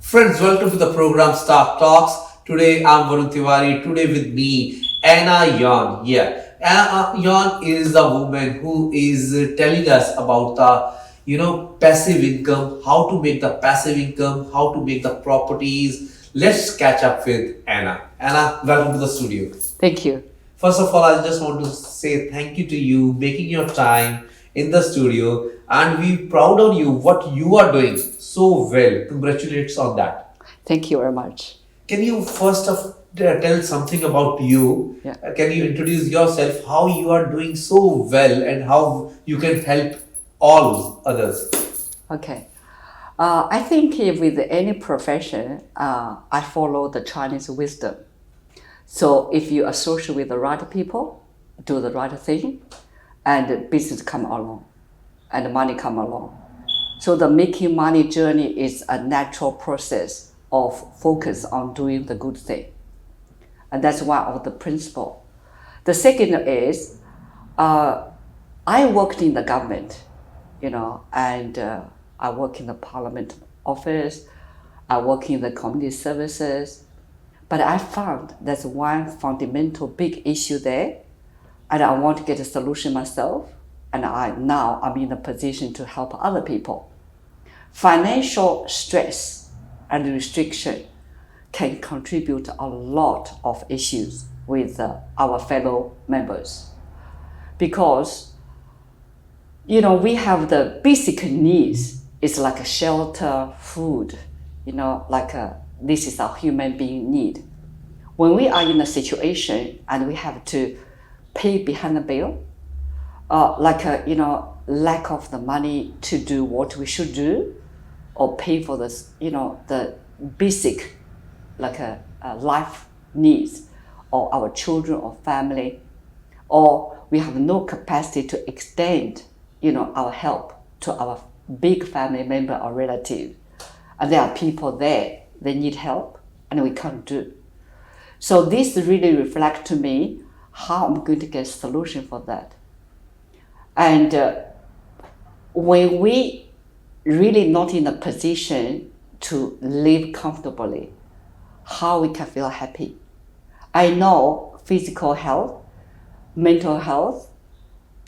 Friends, welcome to the program Stock Talks. Today I'm Varun Tiwari. Today with me, Anna Yuan. Yuan is the woman who is telling us about the passive income, how to make the passive income, how to make the properties. Let's catch up with Anna. Anna, welcome to the studio. Thank you. First of all, I just want to say thank you to you making your time in the studio, and we proud of you what you are doing so well. Congratulations on that. Thank you very much. Can you first of tell something about you? Yeah. Can you introduce yourself, how you are doing so well and how you can help all others? Okay. I think with any profession, I follow the Chinese wisdom. So if you associate with the right people, do the right thing, and business come along, and money come along. So the making money journey is a natural process of focus on doing the good thing. And that's one of the principle. The second is, I worked in the government, and I work in the parliament office, I work in the community services, but I found there's one fundamental big issue there, and I want to get a solution myself, and now I'm in a position to help other people. Financial stress and restriction can contribute a lot of issues with our fellow members, because we have the basic needs. It's like a shelter, food, this is our human being need. When we are in a situation and we have to pay behind the bill, lack of the money to do what we should do, or pay for this, the basic, life needs, or our children or family, or we have no capacity to extend, our help to our big family member or relative, and there are people there, they need help, and we can't do. So this really reflects to me how I'm going to get a solution for that. And when we really not in a position to live comfortably, how we can feel happy. I know physical health, mental health,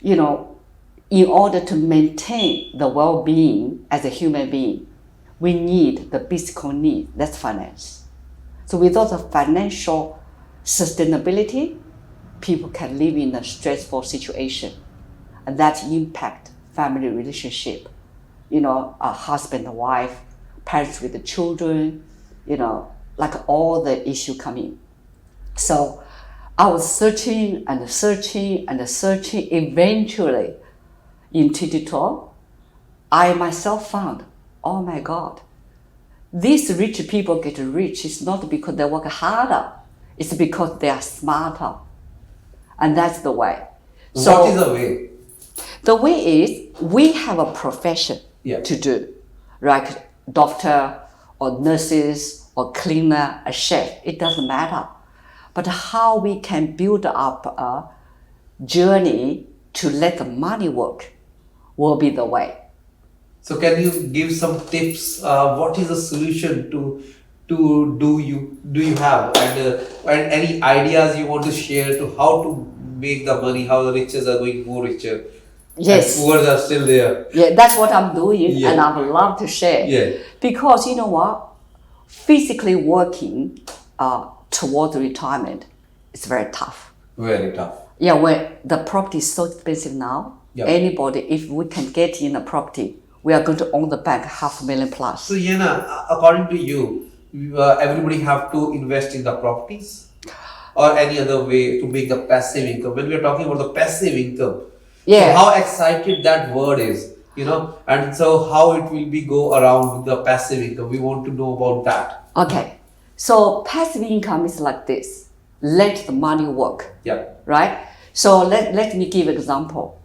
in order to maintain the well-being as a human being, we need the physical need, that's finance. So without the financial sustainability, people can live in a stressful situation, and that impact family relationship, a husband and wife, parents with the children, all the issue come in. So I was searching and searching and searching. Eventually, in 2012, I myself found, oh my God, these rich people get rich. It's not because they work harder. It's because they are smarter. And that's the way. So what is the way? The way is, we have a profession to do, like doctor or nurses or cleaner, a chef, it doesn't matter. But how we can build up a journey to let the money work will be the way. So can you give some tips? What is the solution to do you have, and any ideas you want to share to how to make the money, how the riches are going more richer? Yes. And poor are still there. Yeah, that's what I'm doing, and I would love to share. Yeah. Because you know what? Physically working towards retirement is very tough. Very tough. Yeah, when the property is so expensive now, anybody, if we can get in a property, we are going to own the bank $500,000 plus. So Yana, according to you, everybody have to invest in the properties or any other way to make the passive income? When we are talking about the passive income, so how excited that word is, and so how it will be go around with the passive income. We want to know about that. Okay, so passive income is like this. Let the money work. Yeah. Right? So let me give an example.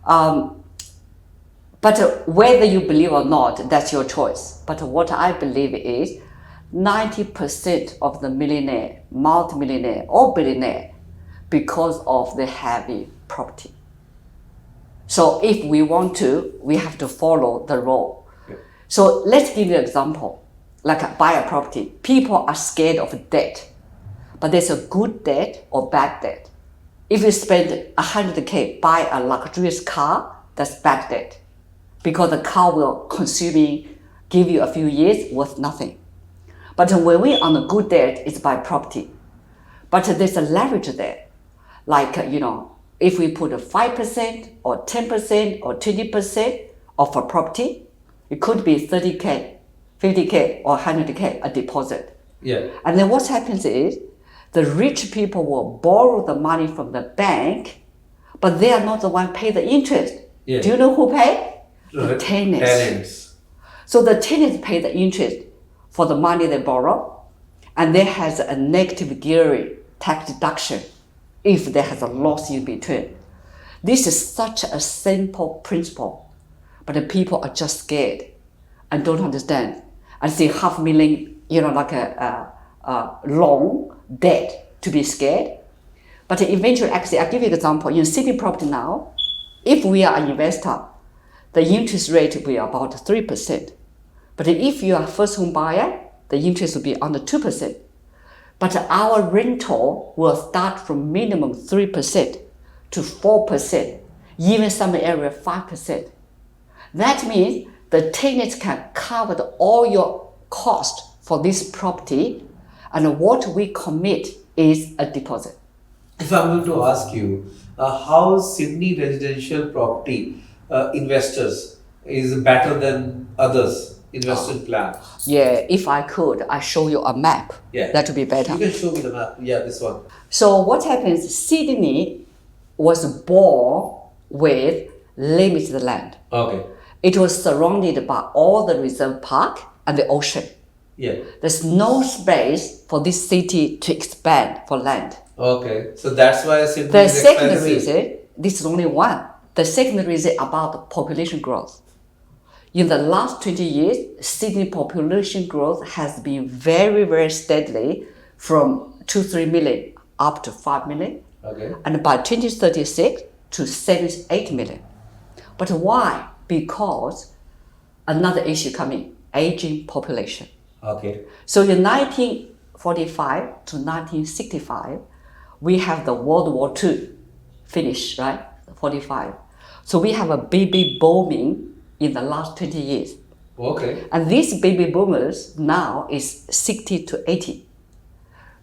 But whether you believe or not, that's your choice. But what I believe is 90% of the millionaire, multimillionaire, or billionaire, because of the heavy property. So if we want to, we have to follow the rule. Yeah. So let's give you an example. like buy a property, people are scared of debt. But there's a good debt or bad debt. If you spend 100K buy a luxurious car, that's bad debt. Because the car will give you a few years worth nothing. But when we on a good debt, it's buy property. But there's a leverage there. Like, if we put a 5% or 10% or 20% of a property, it could be 30K, 50K or 100K a deposit. Yeah. And then what happens is the rich people will borrow the money from the bank, but they are not the one pay the interest. Yeah. Do you know who pay? The tenants. So the tenants pay the interest for the money they borrow, and there has a negative gearing tax deduction if there has a loss in between. This is such a simple principle, but the people are just scared and don't understand. And see $500,000, like a loan debt to be scared. But eventually, actually, I'll give you an example. In city property now, if we are an investor, the interest rate will be about 3%. But if you are a first home buyer, the interest will be under 2%. But our rental will start from minimum 3% to 4%, even some area 5%. That means the tenants can cover all your cost for this property, and what we commit is a deposit. If I'm going to ask you, how Sydney residential property investors is better than others investment plan? Yeah, if I could, I show you a map. Yeah. That would be better. You can show me the map. Yeah, this one. So what happens, Sydney was born with limited land. Okay. It was surrounded by all the reserve park and the ocean. Yeah. There's no space for this city to expand for land. Okay. So that's why Sydney The is second expensive. reason, this is only one. The second reason about population growth. In the last 20 years, Sydney population growth has been very, very steadily from 2-3 million up to 5 million. Okay. And by 2036 to 7-8 million. But why? Because another issue coming, aging population. Okay. So in 1945 to 1965, we have the World War II finished, right? 45. So we have a baby booming in the last 20 years. Okay. And these baby boomers now is 60 to 80.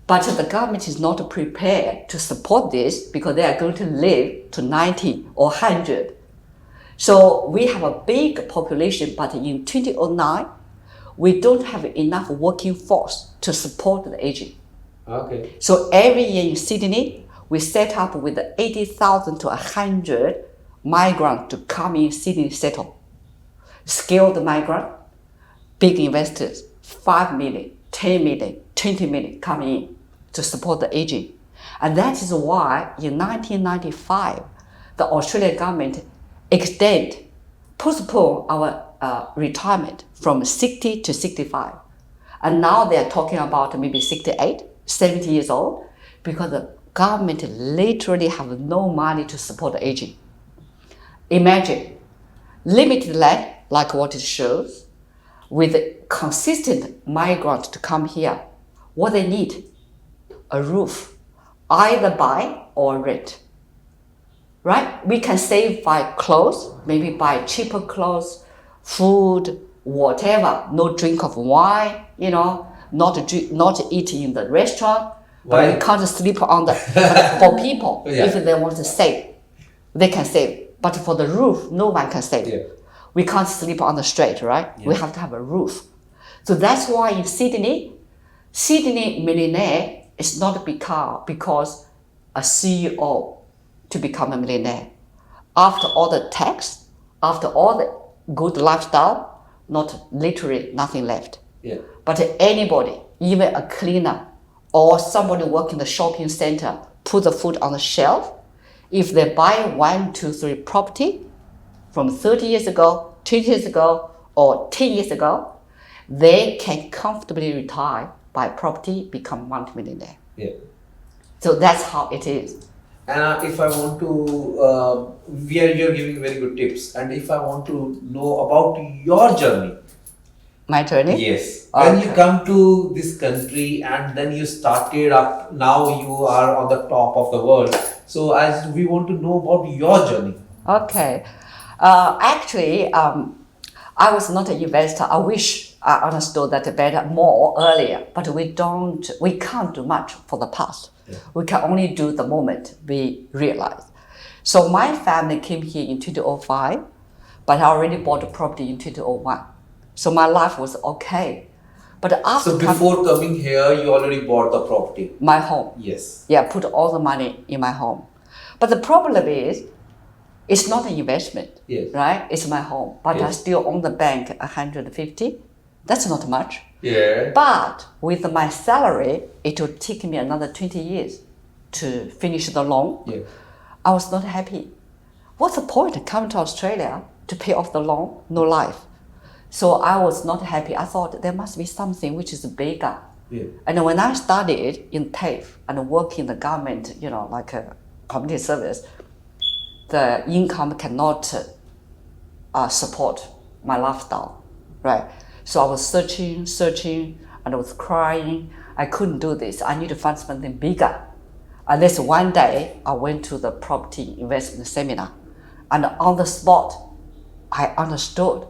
But the government is not prepared to support this because they are going to live to 90 or 100. So we have a big population, but in 2009, we don't have enough working force to support the aging. Okay. So every year in Sydney, we set up with 80,000 to 100 migrants to come in Sydney settle. Skilled migrant, big investors, 5 million, 10 million, 20 million coming in to support the aging. And that is why in 1995, the Australian government postpone our retirement from 60 to 65. And now they are talking about maybe 68, 70 years old, because the government literally have no money to support the aging. Imagine, limited land, like what it shows, with consistent migrants to come here. What they need? A roof, either buy or rent. Right? We can save by clothes, maybe buy cheaper clothes, food, whatever. No drink of wine, not eat in the restaurant. Why? But we can't sleep on the for people. Yeah. If they want to save, they can save. But for the roof, no one can save. Yeah. We can't sleep on the street, right? Yeah. We have to have a roof. So that's why in Sydney millionaire is not because a CEO to become a millionaire. After all the tax, after all the good lifestyle, not literally nothing left. Yeah. But anybody, even a cleaner or somebody working in the shopping center, put the food on the shelf, if they buy 1, 2, 3 property from 30 years ago, 20 years ago, or 10 years ago, they can comfortably retire, buy property, become multi-millionaire. Yeah. So that's how it is. And if I want to, you're giving very good tips. And if I want to know about your journey, My journey? Yes. When you Okay. come to this country and then you started up, now you are on the top of the world. So as we want to know about your journey. Okay. Actually, I was not an investor. I wish I understood that better more earlier, but we can't do much for the past. Yeah. We can only do the moment we realize. So my family came here in 2005, but I already bought a property in 2001. So my life was okay. But after So before coming here, you already bought the property. my home, Yes. yeah, put all the money in my home. But the problem is, it's not an investment, Yes. right? It's my home, but I Yes. still own the bank 150. That's not much. Yeah. But with my salary, it will take me another 20 years to finish the loan. Yeah. I was not happy. What's the point of coming to Australia to pay off the loan? No life. So I was not happy. I thought there must be something which is bigger. Yeah. And when I studied in TAFE and work in the government, like a community service, the income cannot support my lifestyle, right? So I was searching, and I was crying. I couldn't do this. I need to find something bigger. And this one day, I went to the property investment seminar, and on the spot, I understood.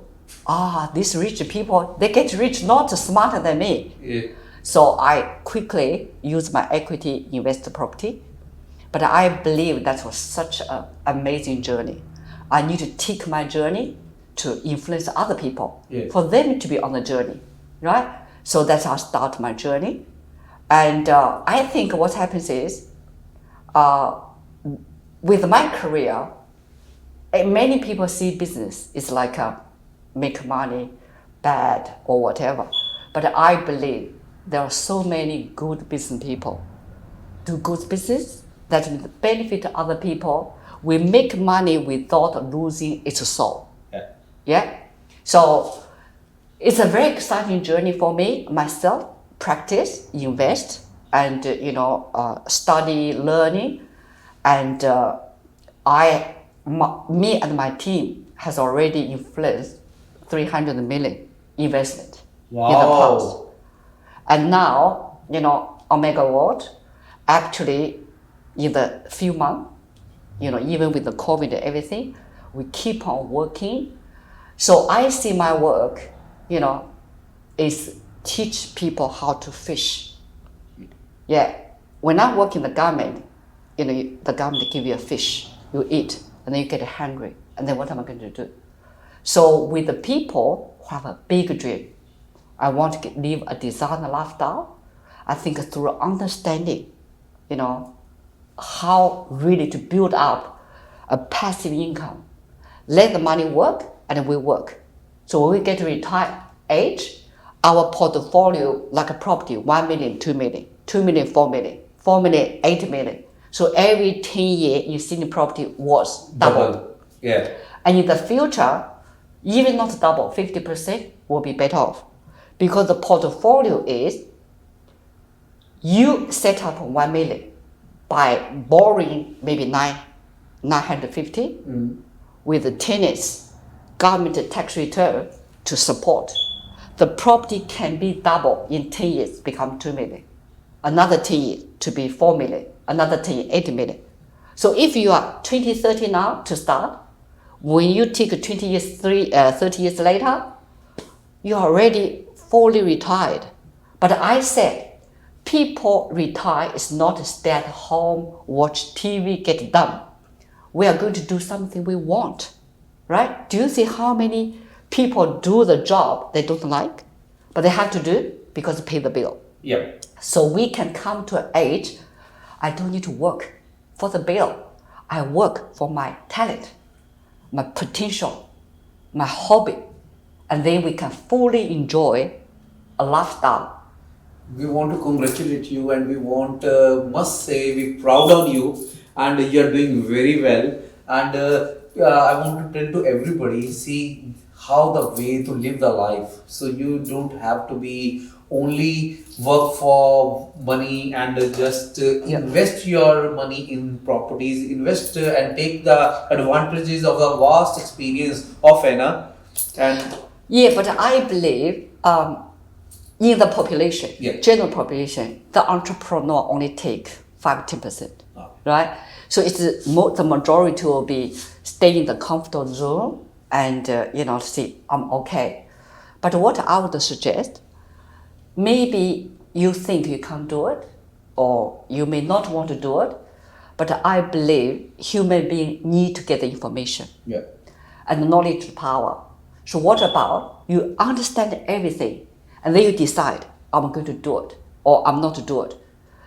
These rich people, they get rich not smarter than me. Yeah. So I quickly used my equity invest the property. But I believe that was such an amazing journey. I need to take my journey to influence other people, Yes. for them to be on the journey, right? So that's how I start my journey. And I think what happens is, with my career, many people see business is like make money, bad or whatever. But I believe there are so many good business people do good business that will benefit other people. We make money without losing its soul. Yeah. Yeah. So it's a very exciting journey for me, myself, practice, invest, and study, learning, and me and my team has already influenced 300 million investment in the past. Wow. And now, on Megaward, actually, in the few months, even with the COVID and everything, we keep on working. So I see my work, is teach people how to fish. Yeah. When I work in the government, the government give you a fish, you eat, and then you get hungry. And then what am I going to do? So with the people who have a big dream, I want to live a designer lifestyle. I think through understanding, how really to build up a passive income. Let the money work and we work. So when we get to retire age, our portfolio, like a property, 1 million, 2 million, 2 million, 4 million, 4 million, 8 million. So every 10 years, you see the property was doubled. Yeah. And in the future, even not double, 50% will be better off. Because the portfolio is, you set up 1 million by borrowing maybe 950 with the tenants, government tax return to support. The property can be double in 10 years, become 2 million. Another 10 years to be 4 million, another 10 years, 8 million. So if you are 20, 30 now to start, when you take 20 years, 30 years later, you are already fully retired. But I said, people retire is not stay at home, watch TV, get done. We are going to do something we want, right? Do you see how many people do the job they don't like, but they have to do because they pay the bill? Yeah. So we can come to an age, I don't need to work for the bill. I work for my talent, my potential, my hobby, and then we can fully enjoy a lifestyle. We want to congratulate you and we want, must say, we're proud of you and you're doing very well. And I want to tell to everybody, see how the way to live the life. So you don't have to be only work for money and just invest your money in properties, invest and take the advantages of the vast experience of Anna. And Yeah, but I believe in the population, Yeah. general population, the entrepreneur only take 5-10%, right? So it's the majority will be stay in the comfortable zone and see I'm okay. But what I would suggest, maybe you think you can't do it, or you may not want to do it, but I believe human beings need to get the information. Yeah. And knowledge is power. So what about you understand everything and then you decide I'm going to do it or I'm not to do it.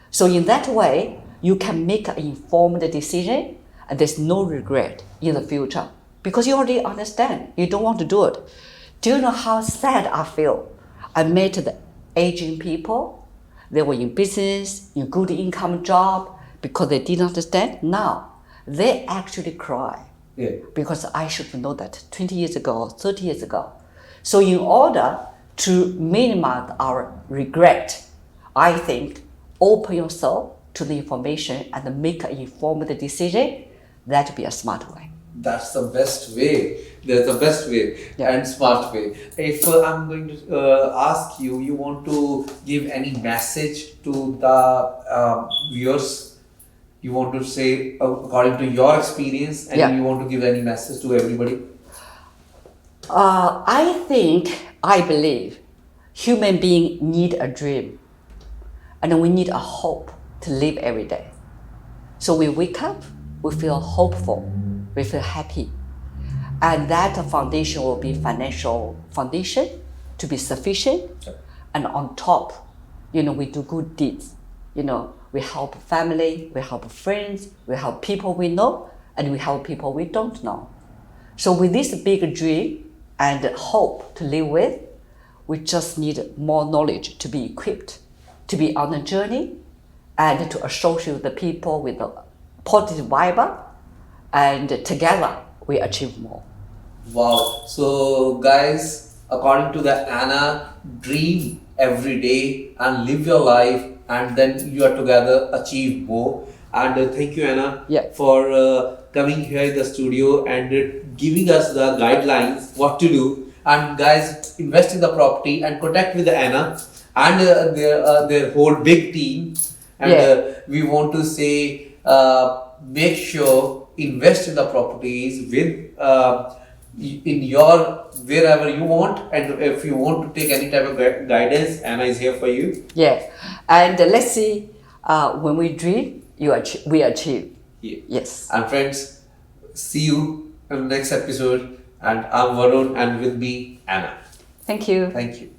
So in that way, you can make an informed decision and there's no regret in the future because you already understand you don't want to do it. Do you know how sad I feel? I met the aging people. They were in business, in good income job because they didn't understand. Now they actually cry. Yeah. Because I should know that 20 years ago, 30 years ago. So in order to minimize our regret, I think open yourself to the information and make an informed decision. That would be a smart way. That's the best way. That's the best way and smart way. If I'm going to ask you, you want to give any message to the viewers? You want to say according to your experience, and you want to give any message to everybody? I believe human beings need a dream, and we need a hope to live every day. So we wake up, we feel hopeful, we feel happy, and that foundation will be financial foundation to be sufficient, and on top, we do good deeds. We help family, we help friends, we help people we know, and we help people we don't know. So with this big dream and hope to live with, we just need more knowledge to be equipped, to be on a journey, and to associate with the people with a positive vibe, and together we achieve more. Wow. So guys, according to the Anna, dream every day and live your life, and then you are together achieve more. And thank you, Anna, for coming here in the studio and giving us the guidelines what to do. And guys, invest in the property and contact with Anna and their whole big team. And we want to say, make sure invest in the properties with in your wherever you want, and if you want to take any type of guidance, Anna is here for you. And let's see, when we dream, we achieve. Yes. And friends, see you in the next episode. And I'm Varun, and with me Anna. Thank you. Thank you.